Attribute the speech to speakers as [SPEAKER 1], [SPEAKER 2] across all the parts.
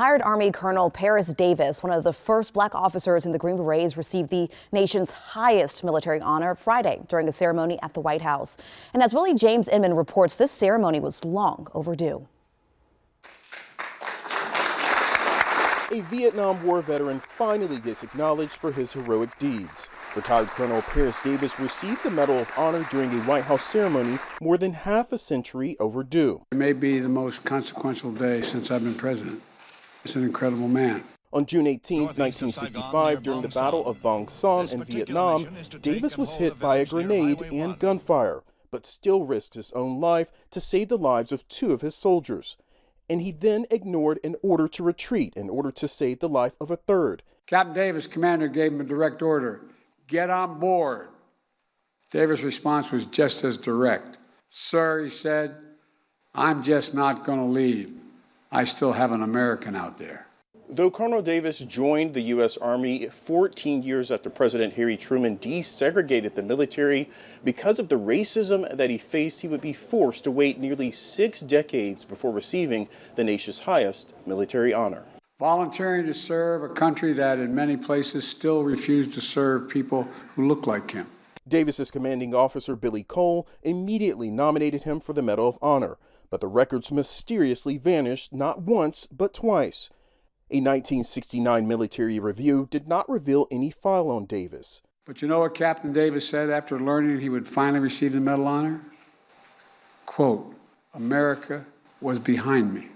[SPEAKER 1] Retired Army Colonel Paris Davis, one of the first black officers in the Green Berets, received the nation's highest military honor Friday during a ceremony at the White House. And as Willie James Inman reports, this ceremony was long overdue.
[SPEAKER 2] A Vietnam War veteran finally gets acknowledged for his heroic deeds. Retired Colonel Paris Davis received the Medal of Honor during a White House ceremony more than half a century overdue.
[SPEAKER 3] It may be the most consequential day since I've been president. It's an incredible man.
[SPEAKER 2] On June 18, 1965, during the Battle of Bang Son in Vietnam, Davis was hit by a grenade and gunfire, but still risked his own life to save the lives of two of his soldiers. And he then ignored an order to retreat in order to save the life of a third.
[SPEAKER 3] Captain Davis' commander gave him a direct order, "Get on board." Davis' response was just as direct. "Sir," he said, "I'm just not going to leave. I still have an American out there."
[SPEAKER 2] Though Colonel Davis joined the U.S. Army 14 years after President Harry Truman desegregated the military, because of the racism that he faced, he would be forced to wait nearly 6 decades before receiving the nation's highest military honor.
[SPEAKER 3] Volunteering to serve a country that in many places still refused to serve people who look like him.
[SPEAKER 2] Davis's commanding officer, Billy Cole, immediately nominated him for the Medal of Honor, but the records mysteriously vanished not once, but twice. A 1969 military review did not reveal any file on Davis.
[SPEAKER 3] But you know what Captain Davis said after learning he would finally receive the Medal of Honor? Quote, "America was behind me."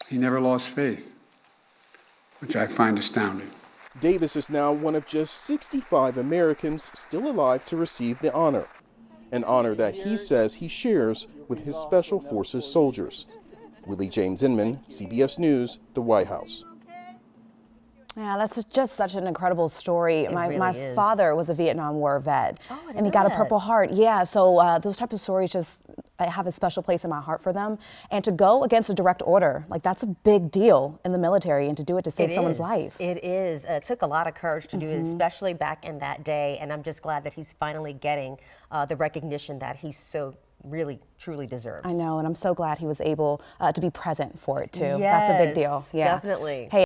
[SPEAKER 3] He never lost faith, which I find astounding.
[SPEAKER 2] Davis is now one of just 65 Americans still alive to receive the honor, an honor that he says he shares with his Special Forces soldiers. Willie James Inman, CBS News, the White House.
[SPEAKER 1] Yeah, that's just such an incredible story. My father was a Vietnam War vet, and he got a Purple Heart. Yeah, so those types of stories I have a special place in my heart for them. And to go against a direct order, like that's a big deal in the military, and to do it to save someone's life.
[SPEAKER 4] It is. It took a lot of courage to do it, especially back in that day. And I'm just glad that he's finally getting the recognition that he so really, truly deserves.
[SPEAKER 1] I know, and I'm so glad he was able to be present for it too.
[SPEAKER 4] Yes,
[SPEAKER 1] that's a big deal. Yeah,
[SPEAKER 4] definitely.
[SPEAKER 1] Hey.